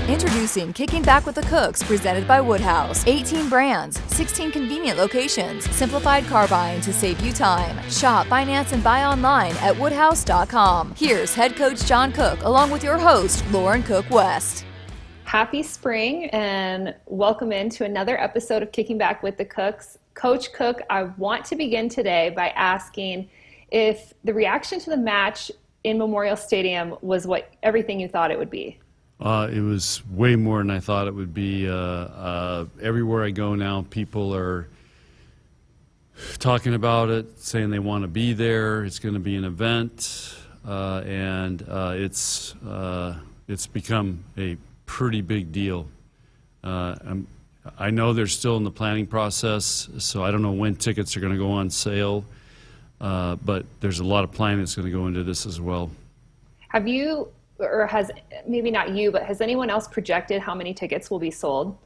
Introducing Kicking Back with the Cooks, presented by Woodhouse. 18 brands, 16 convenient locations, simplified car buying to save you time. Shop, finance, and buy online at woodhouse.com. Here's head coach John Cook, along with your host, Lauren Cook West. Happy spring and welcome into another episode of Kicking Back with the Cooks. Coach Cook, I want to begin today by asking if the reaction to the match in Memorial Stadium was everything you thought it would be. It was way more than I thought it would be. Everywhere I go now, people are talking about it, saying they want to be there. It's going to be an event, and it's become a pretty big deal. I know they're still in the planning process, so I don't know when tickets are going to go on sale, but there's a lot of planning that's going to go into this as well. Have you, or has, maybe not you, but has anyone else projected how many tickets will be sold?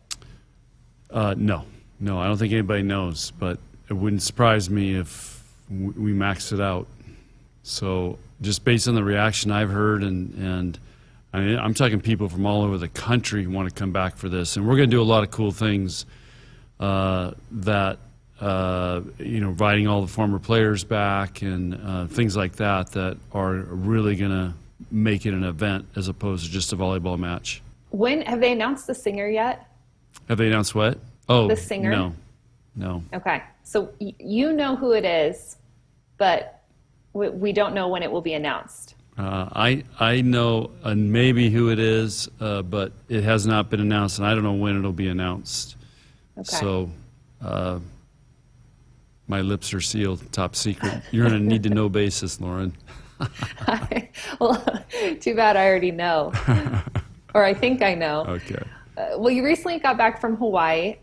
No, I don't think anybody knows, but it wouldn't surprise me if we maxed it out. So just based on the reaction I've heard, and I mean, I'm talking people from all over the country who want to come back for this, and we're going to do a lot of cool things inviting all the former players back and things like that are really going to make it an event as opposed to just a volleyball match. When have they announced the singer yet? Have they announced what? Oh, the singer? No. Okay, so you know who it is, but we don't know when it will be announced. I know maybe who it is, but it has not been announced, and I don't know when it'll be announced. Okay. So my lips are sealed, top secret. You're on a need-to-know basis, Lauren. Well, too bad I already know, or I think I know. Okay. Well, you recently got back from Hawaii.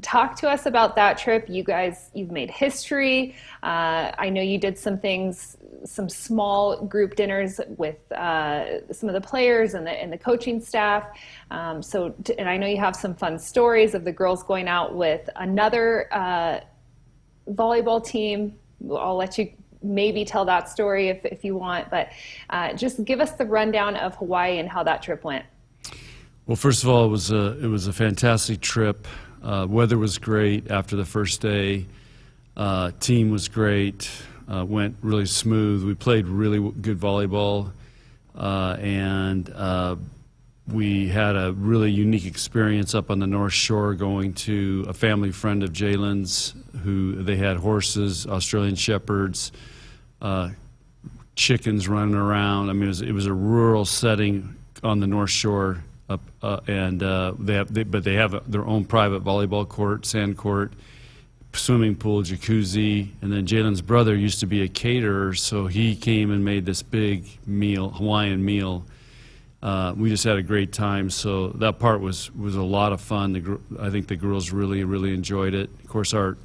Talk to us about that trip. You've made history. I know you did some things, some small group dinners with some of the players and the coaching staff. And I know you have some fun stories of the girls going out with another volleyball team. I'll let you maybe tell that story if you want, but just give us the rundown of Hawaii and how that trip went. Well, first of all, it was a fantastic trip. Weather was great after the first day. Team was great. Went really smooth. We played really good volleyball, and we had a really unique experience up on the North Shore, going to a family friend of Jalen's, who they had horses, Australian shepherds, chickens running around. I mean, it was a rural setting on the North Shore. And they have their own private volleyball court, sand court, swimming pool, jacuzzi, and then Jalen's brother used to be a caterer, so he came and made this big meal, Hawaiian meal. We just had a great time, so that part was a lot of fun. I think the girls really enjoyed it. Of course, our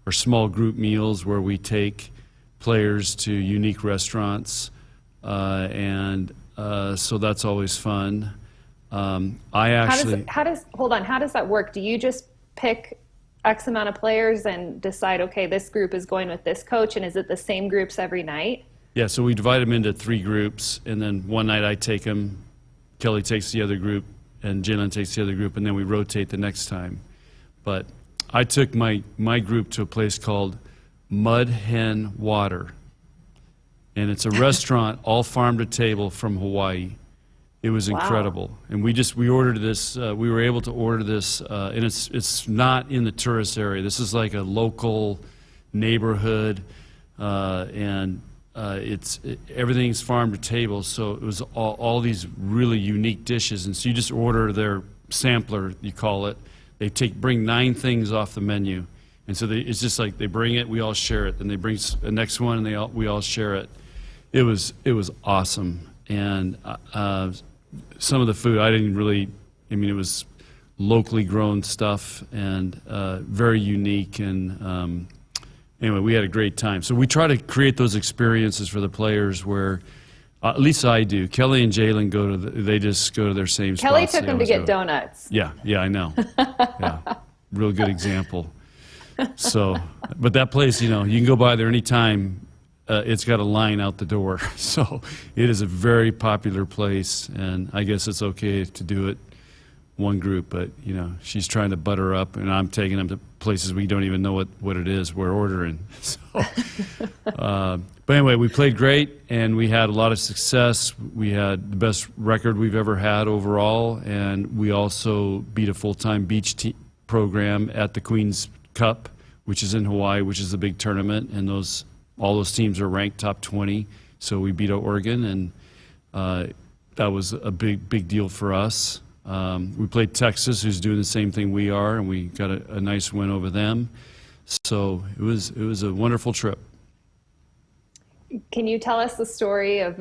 small group meals where we take players to unique restaurants, and so that's always fun. How does that work? Do you just pick X amount of players and decide, okay, this group is going with this coach, and is it the same groups every night? Yeah, so we divide them into 3 groups, and then one night I take them, Kelly takes the other group, and Jalen takes the other group, and then we rotate the next time. But I took my group to a place called Mud Hen Water, and it's a restaurant all farm to table from Hawaii. It was incredible. Wow. And we ordered this, we were able to order this, and it's not in the tourist area. This is like a local neighborhood, and everything's farm to table, so it was all these really unique dishes. And so you just order their sampler, you call it. They bring 9 things off the menu. And so it's just like they bring it, we all share it. Then they bring the next one, and we all share it. It was awesome. And some of the food, it was locally grown stuff and very unique. And anyway, we had a great time. So we try to create those experiences for the players where, at least I do. Kelly and Jalen they just go to their same spots. Kelly took them to get donuts. Yeah, I know. Yeah, real good example. So, but that place, you can go by there anytime. It's got a line out the door. So it is a very popular place, and I guess it's okay to do it one group, but she's trying to butter up, and I'm taking them to places we don't even know what it is we're ordering. So, but anyway, we played great, and we had a lot of success. We had the best record we've ever had overall, and we also beat a full-time beach program at the Queen's Cup, which is in Hawaii, which is a big tournament, and all those teams are ranked top 20. So we beat Oregon, and that was a big deal for us. We played Texas, who's doing the same thing we are, and we got a nice win over them. So it was a wonderful trip. Can you tell us the story of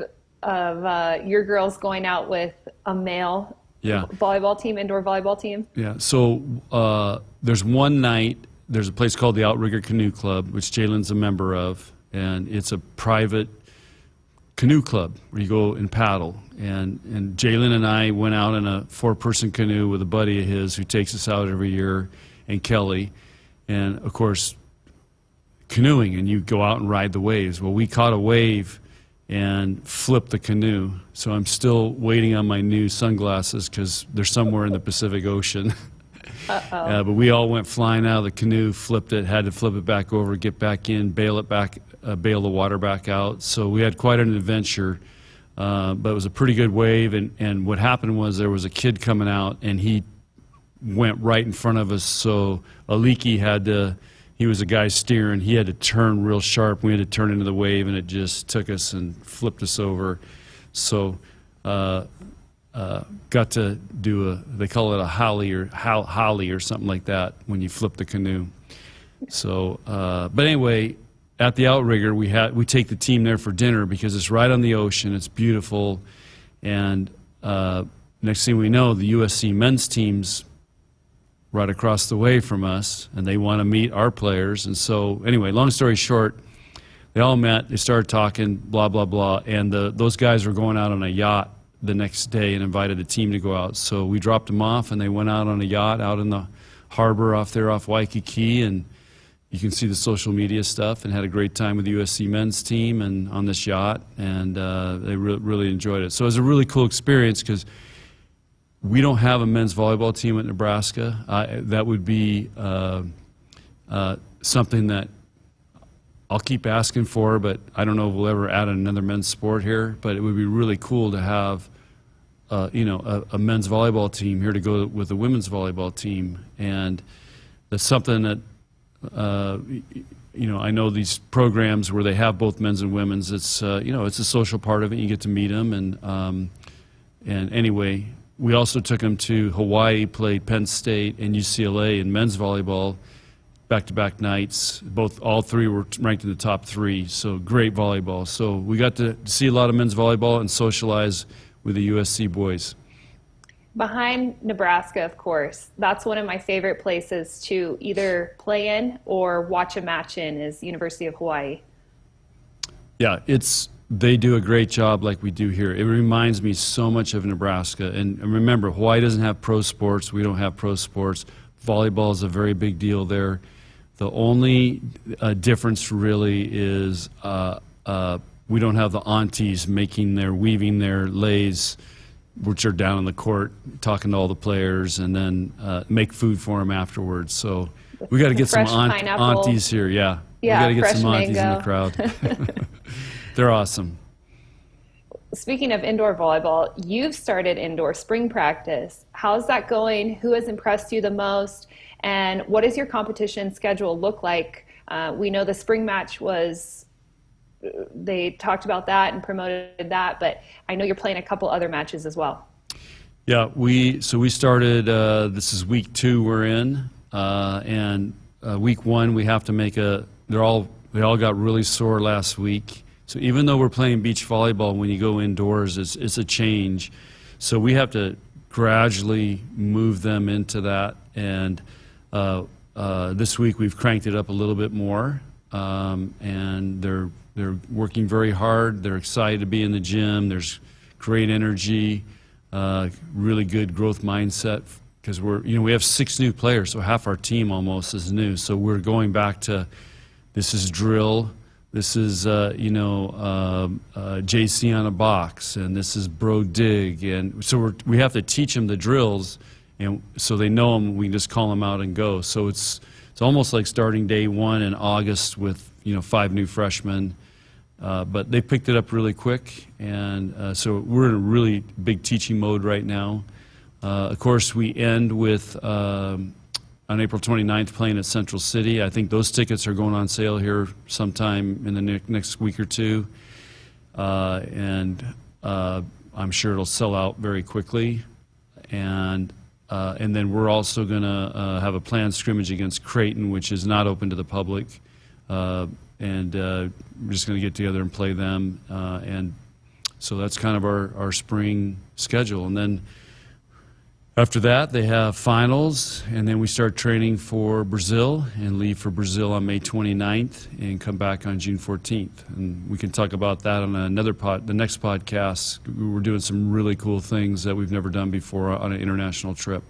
your girls going out with a male volleyball team, indoor volleyball team? Yeah. So there's one night. There's a place called the Outrigger Canoe Club, which Jalen's a member of, and it's a private canoe club where you go and paddle. And Jalen and I went out in a 4-person canoe with a buddy of his who takes us out every year, and Kelly. And, of course, canoeing, and you go out and ride the waves. Well, we caught a wave and flipped the canoe. So I'm still waiting on my new sunglasses because they're somewhere in the Pacific Ocean. But we all went flying out of the canoe, flipped it, had to flip it back over, get back in, bail the water back out. So we had quite an adventure, but it was a pretty good wave. And what happened was there was a kid coming out, and he went right in front of us. So Aliki he was a guy steering, he had to turn real sharp. We had to turn into the wave, and it just took us and flipped us over. So got to do they call it a holly or something like that when you flip the canoe. So, but anyway, at the Outrigger, we take the team there for dinner because it's right on the ocean. It's beautiful, and next thing we know, the USC men's team's right across the way from us, and they want to meet our players. And so, anyway, long story short, they all met. They started talking, blah blah blah, and those guys were going out on a yacht the next day and invited the team to go out. So we dropped them off, and they went out on a yacht out in the harbor off Waikiki, and you can see the social media stuff, and had a great time with the USC men's team and on this yacht, and they really enjoyed it. So it was a really cool experience because we don't have a men's volleyball team at Nebraska. That would be something that I'll keep asking for, but I don't know if we'll ever add another men's sport here. But it would be really cool to have, a men's volleyball team here to go with the women's volleyball team, and that's something that, I know these programs where they have both men's and women's. It's it's a social part of it. You get to meet them, and anyway, we also took them to Hawaii, played Penn State and UCLA in men's volleyball. Back-to-back nights. All three were ranked in the top 3, so great volleyball. So we got to see a lot of men's volleyball and socialize with the USC boys. Behind Nebraska, of course, that's one of my favorite places to either play in or watch a match in is University of Hawaii. Yeah, they do a great job like we do here. It reminds me so much of Nebraska. And remember, Hawaii doesn't have pro sports. We don't have pro sports. Volleyball is a very big deal there. The only difference really is we don't have the aunties weaving their leis, which are down on the court, talking to all the players, and then make food for them afterwards. So we got to get some aunties here. Yeah, we got to get some aunties in the crowd. They're awesome. Speaking of indoor volleyball, you've started indoor spring practice. How's that going? Who has impressed you the most? And what does your competition schedule look like? We know the spring match they talked about that and promoted that, but I know you're playing a couple other matches as well. Yeah, we started, this is week 2 we're in, and week 1 we have to make they all got really sore last week. So even though we're playing beach volleyball, when you go indoors, it's a change. So we have to gradually move them into that, and this week we've cranked it up a little bit more, and they're working very hard. They're excited to be in the gym. There's great energy, really good growth mindset, because we have 6 new players, so half our team almost is new. So we're going back to, this is drill. This is, JC on a box, and this is bro dig. And so we have to teach them the drills and so they know them. We can just call them out and go. So it's almost like starting day one in August with 5 new freshmen. But they picked it up really quick, and so we're in a really big teaching mode right now. Of course, we end with on April 29th playing at Central City. I think those tickets are going on sale here sometime in the next week or two, and I'm sure it'll sell out very quickly. And then we're also going to have a planned scrimmage against Creighton, which is not open to the public. And we're just going to get together and play them. And so that's kind of our spring schedule. And then after that, they have finals, and then we start training for Brazil and leave for Brazil on May 29th and come back on June 14th. And we can talk about that on the next podcast. We're doing some really cool things that we've never done before on an international trip.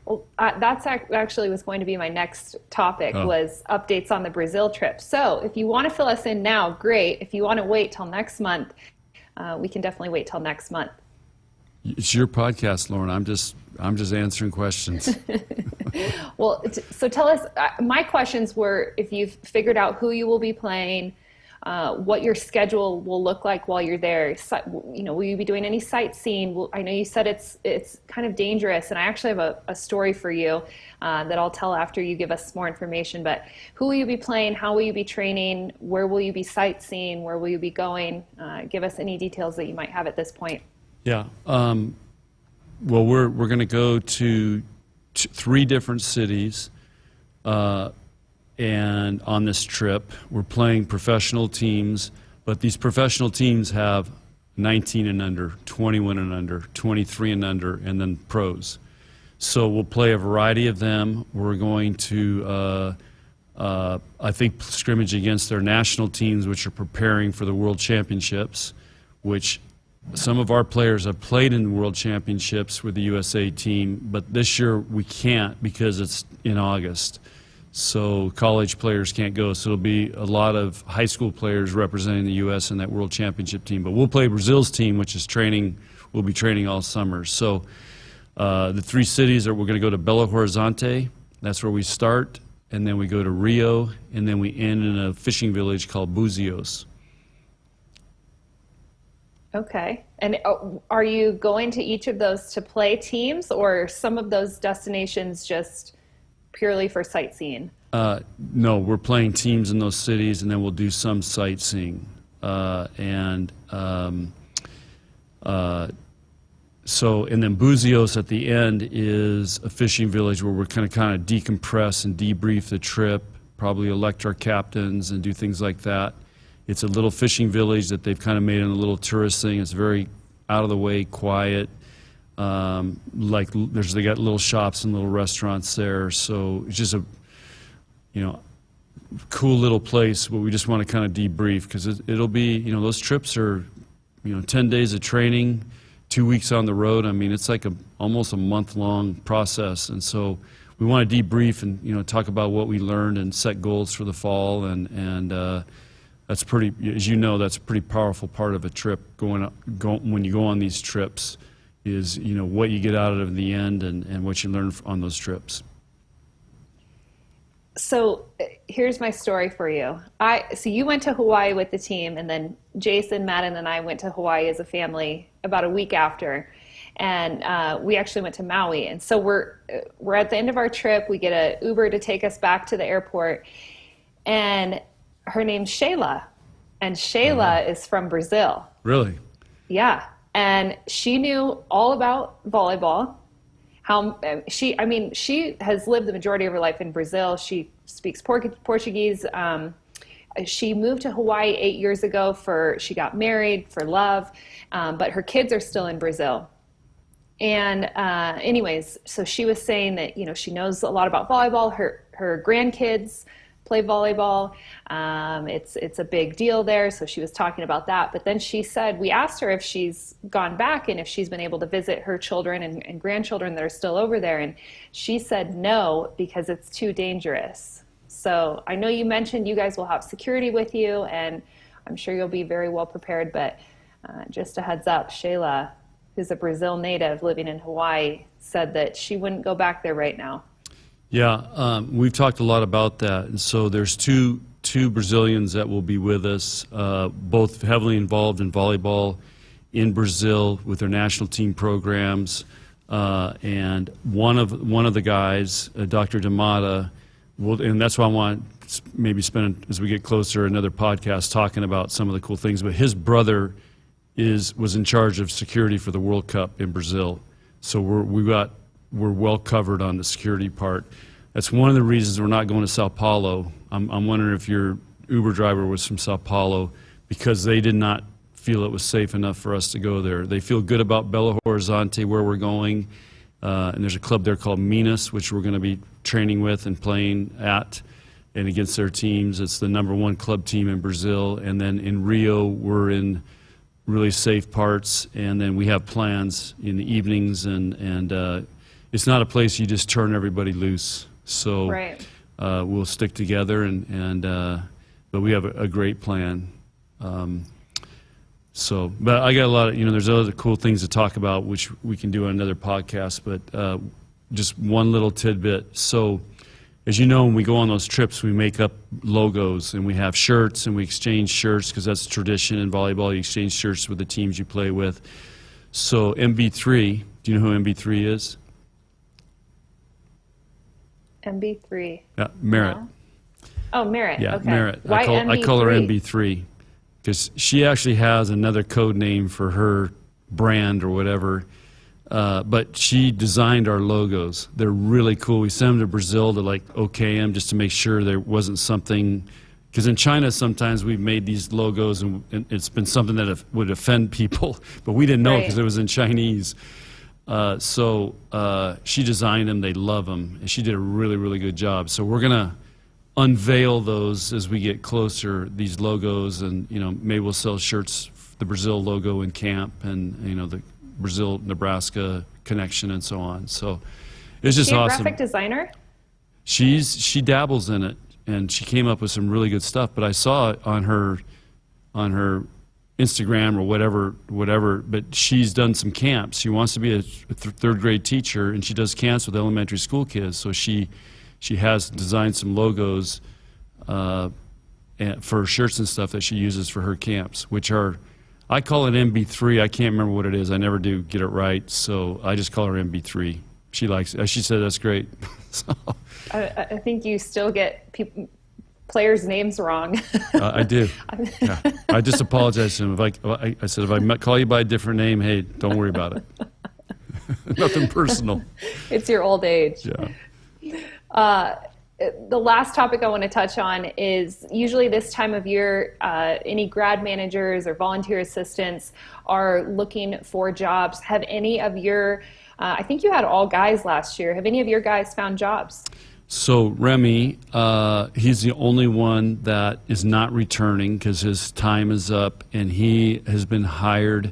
Well, that's actually was going to be my next topic, was updates on the Brazil trip. So if you want to fill us in now, great. If you want to wait till next month, we can definitely wait till next month. It's your podcast, Lauren. I'm just answering questions. Well, so tell us, my questions were if you've figured out who you will be playing, what your schedule will look like while you're there. Will you be doing any sightseeing? I know you said it's kind of dangerous, and I actually have a story for you that I'll tell after you give us more information. But who will you be playing? How will you be training? Where will you be sightseeing? Where will you be going? Give us any details that you might have at this point. Yeah. Well, we're going to go to 3 different cities. And on this trip, we're playing professional teams, but these professional teams have 19 and under, 21 and under, 23 and under, and then pros. So we'll play a variety of them. We're going to, I think, scrimmage against their national teams, which are preparing for the World Championships, which some of our players have played in the World Championships with the USA team, but this year we can't because it's in August. So college players can't go. So it'll be a lot of high school players representing the U.S. in that World Championship team. But we'll play Brazil's team, which is training. We'll be training all summer. So the 3 cities we're going to go to Belo Horizonte. That's where we start. And then we go to Rio. And then we end in a fishing village called Buzios. Okay. And are you going to each of those to play teams, or some of those destinations just purely for sightseeing? No, we're playing teams in those cities, and then we'll do some sightseeing. And then Buzios at the end is a fishing village where we're going to kind of decompress and debrief the trip, probably elect our captains and do things like that. It's a little fishing village that they've kind of made in a little tourist thing. It's very out of the way, quiet. They got little shops and little restaurants there. So it's just a, cool little place, but we just want to kind of debrief because it'll be, those trips are, 10 days of training, 2 weeks on the road. I mean, it's like almost a month-long process. And so we want to debrief and, talk about what we learned and set goals for the fall. And that's pretty, as you know, that's a pretty powerful part of a trip when you go on these trips is, what you get out of it in the end and what you learn on those trips. So here's my story for you. So you went to Hawaii with the team, and then Jason, Madden, and I went to Hawaii as a family about a week after. And we actually went to Maui. And so we're at the end of our trip. We get an Uber to take us back to the airport. And her name's Shayla, and Shayla is from Brazil. Really? Yeah, and she knew all about volleyball. She has lived the majority of her life in Brazil. She speaks Portuguese. She moved to Hawaii 8 years ago she got married for love, but her kids are still in Brazil. And anyways, so she was saying that, she knows a lot about volleyball. Her grandkids play volleyball. It's a big deal there. So she was talking about that. But then she said, we asked her if she's gone back and if she's been able to visit her children and grandchildren that are still over there. And she said no, because it's too dangerous. So I know you mentioned you guys will have security with you, and I'm sure you'll be very well prepared. But just a heads up, Shayla, who's a Brazil native living in Hawaii, said that she wouldn't go back there right now. Yeah, we've talked a lot about that. And so there's two Brazilians that will be with us, both heavily involved in volleyball in Brazil with their national team programs. And one of the guys, Dr. D'Amata, and that's why I want to maybe spend, as we get closer, another podcast talking about some of the cool things. But his brother was in charge of security for the World Cup in Brazil, so we're well covered on the security part. That's one of the reasons we're not going to Sao Paulo. I'm wondering if your Uber driver was from Sao Paulo, because they did not feel it was safe enough for us to go there. They feel good about Belo Horizonte, where we're going, and there's a club there called Minas, which we're going to be training with and playing at and against their teams. It's the #1 club team in Brazil. And then in Rio, we're in really safe parts, and then we have plans in the evenings, and it's not a place you just turn everybody loose. So right. We'll stick together, but we have a great plan. But I got a lot of, there's other cool things to talk about, which we can do on another podcast, but just one little tidbit. So, as you know, when we go on those trips, we make up logos, and we have shirts, and we exchange shirts, because that's tradition in volleyball. You exchange shirts with the teams you play with. So MB3, do you know who MB3 is? MB3. Yeah, Merritt. No. Oh, Merritt. Yeah, okay. Merritt. Why I call her MB3? MB3, because she actually has another code name for her brand or whatever. But she designed our logos. They're really cool. We sent them to Brazil to okay them, just to make sure there wasn't something, because in China sometimes we've made these logos and it's been something that would offend people, but we didn't know because it was in Chinese. So she designed them. They love them, and she did a really, really good job. So we're gonna unveil those as we get closer, these logos, and maybe we'll sell shirts, the Brazil logo in camp, and the Brazil-Nebraska connection and so on. So it's just awesome. Is she a graphic designer? She dabbles in it, and she came up with some really good stuff. But I saw it on her Instagram or whatever. But she's done some camps. She wants to be a third grade teacher, and she does camps with elementary school kids. So she has designed some logos for shirts and stuff that she uses for her camps, which are, I call it MB3. I can't remember what it is. I never do get it right, so I just call her MB3. She likes it. She said that's great. So, I think you still get players' names wrong. I do. Yeah. I just apologize to him. I said, if I call you by a different name, hey, don't worry about it. Nothing personal. It's your old age. Yeah. The last topic I want to touch on is, usually this time of year, any grad managers or volunteer assistants are looking for jobs. Have any of your, I think you had all guys last year, have any of your guys found jobs? So Remy, he's the only one that is not returning because his time is up, and he has been hired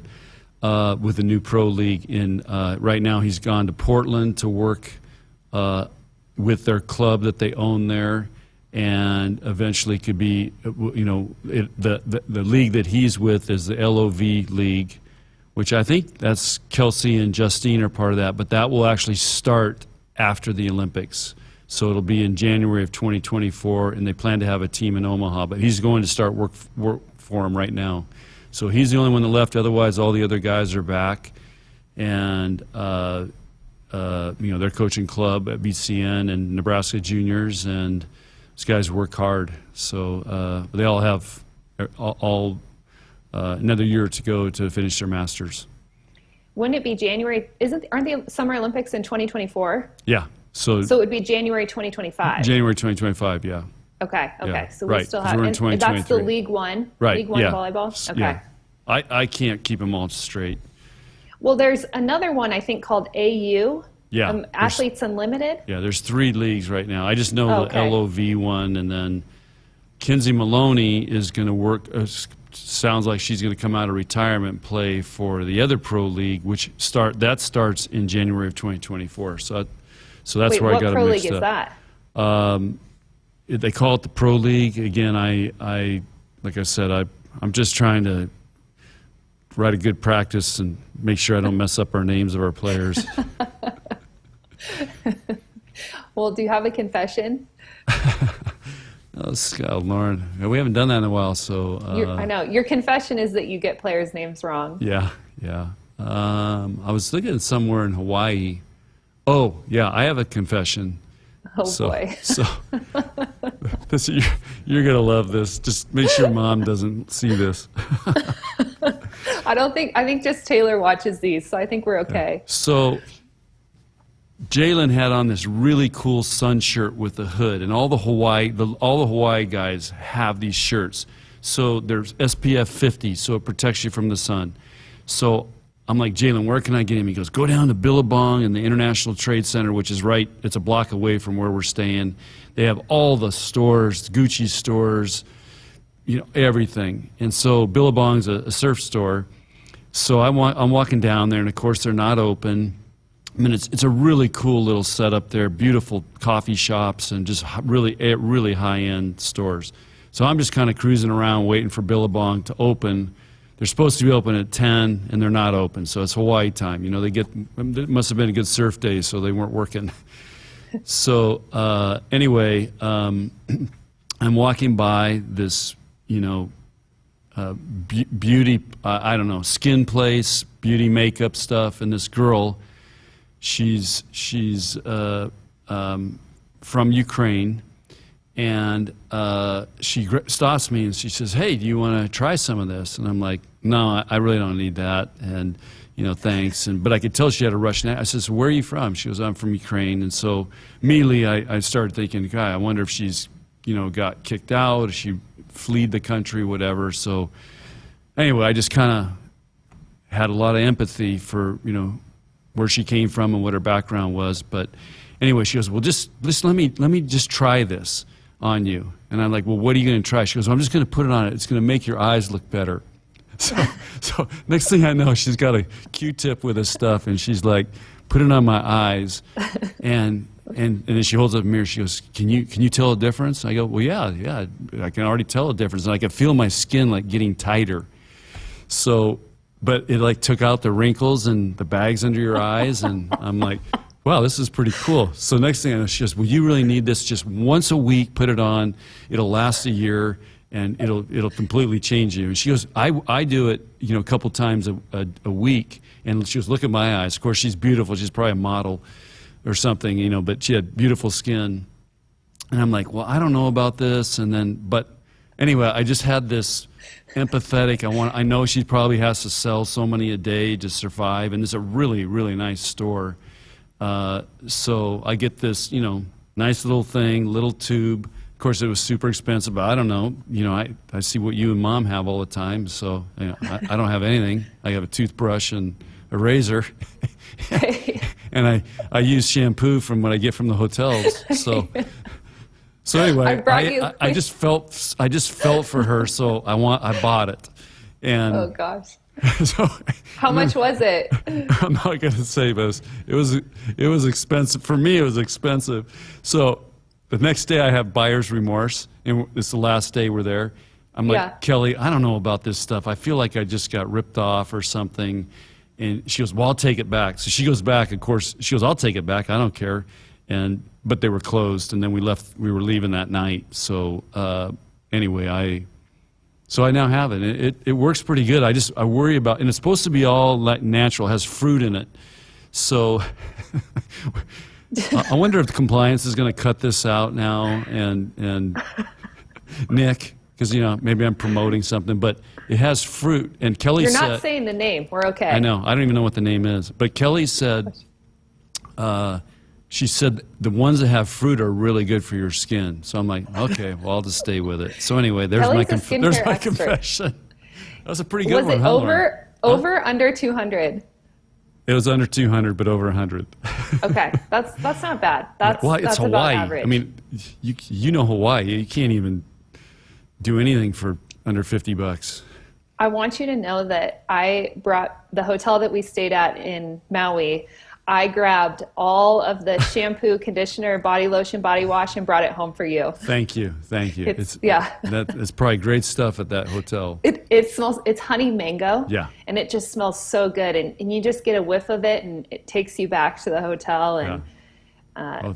with the new pro league. Right now he's gone to Portland to work with their club that they own there, and eventually could be, the league that he's with is the LOV league, which I think that's Kelsey and Justine are part of that, but that will actually start after the Olympics. So it'll be in January of 2024, and they plan to have a team in Omaha, but he's going to start work for him right now. So he's the only one that left. Otherwise, all the other guys are back, and their coaching club at BCN and Nebraska Juniors, and these guys work hard. So they all have another year to go to finish their masters. Wouldn't it be January? Aren't the Summer Olympics in 2024? Yeah. So it would be January 2025. January 2025. Yeah. Okay. Yeah. So we still have, we're in and 2023. that's the League One. Right. League One yeah. volleyball. Okay. Yeah. I can't keep them all straight. Well, there's another one I think called AU. Yeah. Athletes Unlimited. Yeah, there's 3 leagues right now. I just know the LOV one, and then Kinsey Maloney is going to work. Sounds like she's going to come out of retirement and play for the other pro league, which starts in January of 2024. So that's where I got it mixed up. What pro league is that? They call it the pro league. Again, I like I said, I'm just trying to write a good practice and make sure I don't mess up our names of our players. Well, do you have a confession? Oh, Scott, Lauren, we haven't done that in a while, so. I know. Your confession is that you get players' names wrong. Yeah. I was thinking somewhere in Hawaii. Oh, yeah, I have a confession. Oh, boy. So you're going to love this. Just make sure Mom doesn't see this. I think just Taylor watches these, so I think we're okay. So Jalen had on this really cool sun shirt with a hood, and all the Hawaii guys have these shirts. So there's SPF 50, so it protects you from the sun. So I'm like, Jalen, where can I get him? He goes, go down to Billabong in the International Trade Center, which is it's a block away from where we're staying. They have all the stores, Gucci stores, everything. And so Billabong's a surf store. So I'm walking down there, and of course they're not open. I mean, it's a really cool little setup there, beautiful coffee shops, and just really high-end stores. So I'm just kind of cruising around waiting for Billabong to open. They're supposed to be open at 10, and they're not open, so it's Hawaii time. It must have been a good surf day, so they weren't working. So anyway, I'm walking by this, beauty, I don't know, skin place, beauty makeup stuff, and this girl, she's from Ukraine, and she stops me and she says, hey, do you want to try some of this? And I'm like, no, I really don't need that, and thanks. But I could tell she had a Russian accent. I said, so where are you from? She goes, I'm from Ukraine. And so immediately I started thinking, God, I wonder if she's got kicked out, if she fled the country, whatever. So anyway, I just kind of had a lot of empathy for where she came from and what her background was. But anyway, she goes, well, just let me just try this on you. And I'm like, well, what are you going to try? She goes, well, I'm just going to put it on it. It's going to make your eyes look better. So next thing I know, she's got a Q-tip with this stuff, and she's like, put it on my eyes. And then she holds up a mirror. She goes, can you tell a difference? I go, well, yeah, I can already tell a difference. And I can feel my skin like getting tighter. So, but it took out the wrinkles and the bags under your eyes, and I'm like, wow, this is pretty cool. So next thing I know, she goes, well, you really need this just once a week, put it on, it'll last a year, and it'll completely change you. And she goes, I do it, a couple times a week, and she goes, look at my eyes. Of course, she's beautiful, she's probably a model or something, but she had beautiful skin. And I'm like, well, I don't know about this, but anyway, I just had this empathetic, I know she probably has to sell so many a day to survive, and it's a really, really nice store. So I get this, nice little thing, little tube. Of course, it was super expensive, but I don't know. I see what you and Mom have all the time, so I don't have anything. I have a toothbrush and a razor, and I use shampoo from what I get from the hotels. So anyway, I just felt for her, so I bought it. And oh gosh. So how much was it? I'm not going to say this. It was expensive. For me, it was expensive. So the next day I have buyer's remorse, and it's the last day we're there. I'm like, Kelly, I don't know about this stuff. I feel like I just got ripped off or something. And she goes, well, I'll take it back. So she goes back, of course. She goes, I'll take it back. I don't care. But they were closed, and then we were leaving that night. So anyway, I now have it. It works pretty good. I worry about, and it's supposed to be all natural, has fruit in it. So I wonder if the compliance is going to cut this out now, and Nick, because maybe I'm promoting something, but it has fruit. And Kelly said, you're not saying the name. We're okay. I know. I don't even know what the name is. But Kelly said, she said the ones that have fruit are really good for your skin. So I'm like, okay, well, I'll just stay with it. So anyway, there's my confession. That was a pretty good one. Was it over under 200? It was under 200, but over 100. Okay, that's not bad. That's Hawaii. About average. I mean, you know Hawaii. You can't even do anything for under $50. I want you to know that I brought the hotel that we stayed at in Maui. I grabbed all of the shampoo, conditioner, body lotion, body wash, and brought it home for you. Thank you. Yeah. It's probably great stuff at that hotel. It smells, it's honey mango. Yeah. And it just smells so good. And you just get a whiff of it and it takes you back to the hotel. And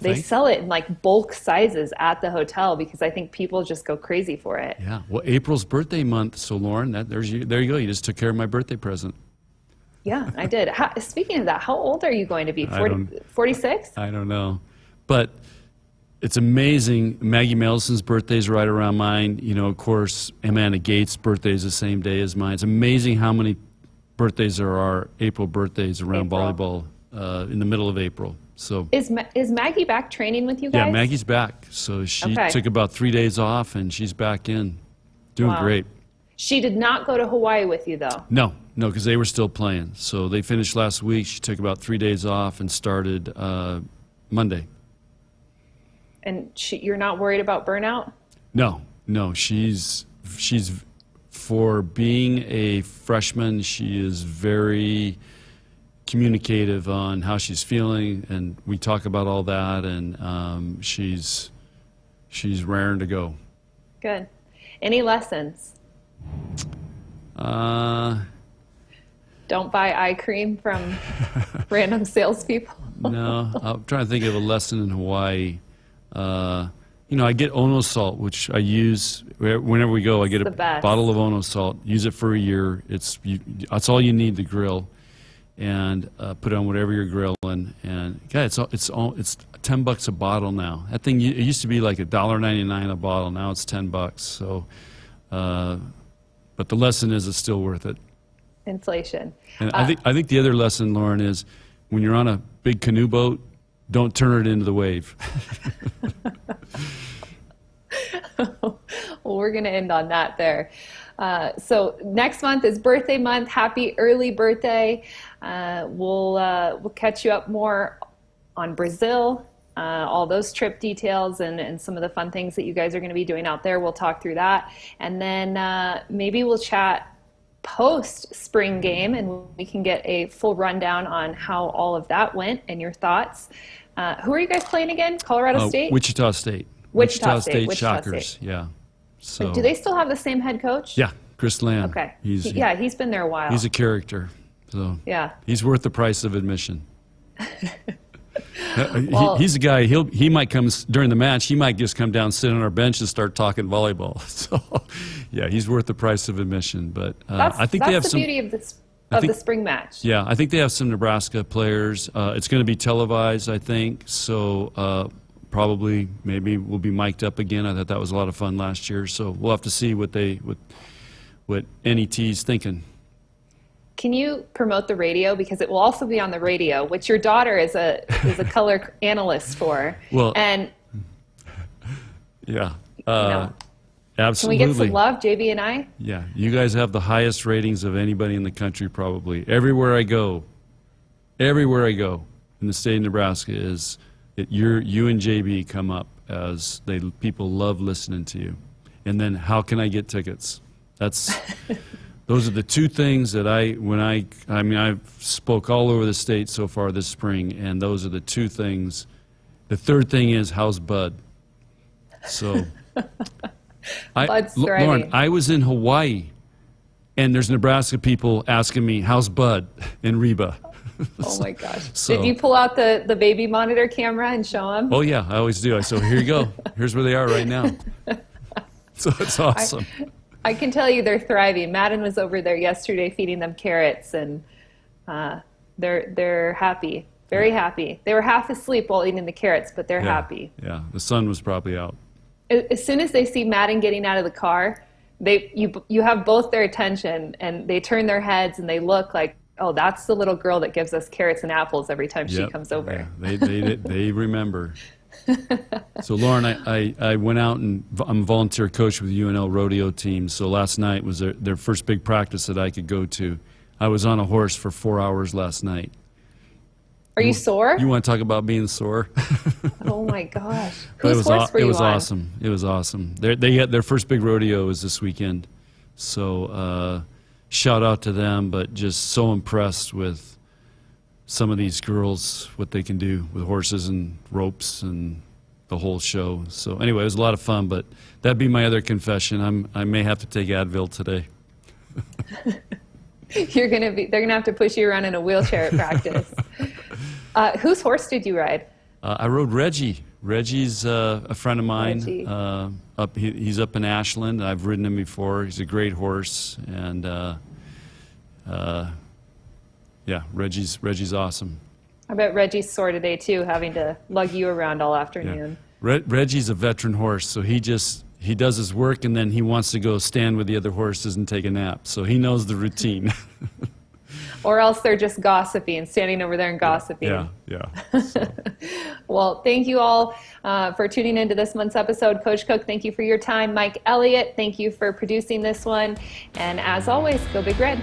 they sell it in like bulk sizes at the hotel because I think people just go crazy for it. Yeah. Well, April's birthday month. So Lauren, there you go. You just took care of my birthday present. Yeah, I did. Speaking of that, how old are you going to be? 46? I don't know. But it's amazing. Maggie Melson's birthday is right around mine. You know, of course, Amanda Gates' birthday is the same day as mine. It's amazing how many birthdays there are, April birthdays around volleyball in the middle of April. So is Maggie back training with you guys? Yeah, Maggie's back. So she took about 3 days off, and she's back in. Doing great. She did not go to Hawaii with you, though. No, because they were still playing. So they finished last week. She took about 3 days off and started Monday. And you're not worried about burnout? No. She's for being a freshman, she is very communicative on how she's feeling, and we talk about all that, and she's raring to go. Good. Any lessons? Don't buy eye cream from random salespeople. No, I'm trying to think of a lesson in Hawaii. I get Ono salt, which I use whenever we go. I get a bottle of Ono salt. Use it for a year. It's all you need to grill, and put it on whatever you're grilling. And God, it's $10 a bottle now. That thing it used to be like $1.99 a bottle. Now it's $10. So, but the lesson is it's still worth it. Inflation. And I think the other lesson, Lauren, is when you're on a big canoe boat, don't turn it into the wave. Well, we're going to end on that there. So next month is birthday month. Happy early birthday. We'll catch you up more on Brazil, all those trip details and some of the fun things that you guys are going to be doing out there. We'll talk through that. And then maybe we'll chat post spring game and we can get a full rundown on how all of that went and your thoughts. Who are you guys playing again? Colorado State? Wichita State. Wichita State Shockers. Yeah. So. Do they still have the same head coach? Yeah, Chris Lamb. Okay. He's been there a while. He's a character. So yeah, he's worth the price of admission. He's a guy. He might come during the match. He might just come down, sit on our bench, and start talking volleyball. So, yeah, he's worth the price of admission. But I think they have some. That's the beauty of the spring match. Yeah, I think they have some Nebraska players. It's going to be televised, I think. So probably, maybe we'll be mic'd up again. I thought that was a lot of fun last year. So we'll have to see what NET's thinking. Can you promote the radio, because it will also be on the radio, which your daughter is a color analyst for? Well, and yeah, Can absolutely. we get some love, JB and I? Yeah, you guys have the highest ratings of anybody in the country, probably. Everywhere I go in the state of Nebraska you and JB come up as people love listening to you. And then how can I get tickets? Those are the two things that I've spoke all over the state so far this spring, and those are the two things. The third thing is, how's Bud? So, Lauren, I was in Hawaii, and there's Nebraska people asking me, how's Bud and Reba? Oh my gosh. So, did you pull out the baby monitor camera and show them? Oh yeah, I always do. So here you go. Here's where they are right now. So it's awesome. I can tell you they're thriving. Madden was over there yesterday feeding them carrots, and they're happy, very happy. They were half asleep while eating the carrots, but they're happy. Yeah, the sun was probably out. As soon as they see Madden getting out of the car, you have both their attention, and they turn their heads and they look like, oh, that's the little girl that gives us carrots and apples every time she comes over. Yeah, they remember. So Lauren, I went out and I'm a volunteer coach with UNL Rodeo Team. So last night was their first big practice that I could go to. I was on a horse for 4 hours last night. Are you sore? You want to talk about being sore? Oh my gosh! Whose horse were you on? It was awesome. It was awesome. They had their first big rodeo was this weekend. So shout out to them, but just so impressed with some of these girls what they can do with horses and ropes and the whole show. So anyway, it was a lot of fun, but that'd be my other confession. I may have to take Advil today. They're gonna have to push you around in a wheelchair at practice. Whose horse did you ride? I rode Reggie. Reggie's a friend of mine. Reggie. He's up in Ashland. I've ridden him before. He's a great horse, and yeah, Reggie's awesome. I bet Reggie's sore today too, having to lug you around all afternoon. Yeah. Reggie's a veteran horse, so he does his work and then he wants to go stand with the other horses and take a nap. So he knows the routine. Or else they're just gossiping, standing over there and gossiping. Yeah. So. Well, thank you all for tuning into this month's episode. Coach Cook, thank you for your time. Mike Elliott, thank you for producing this one. And as always, go Big Red.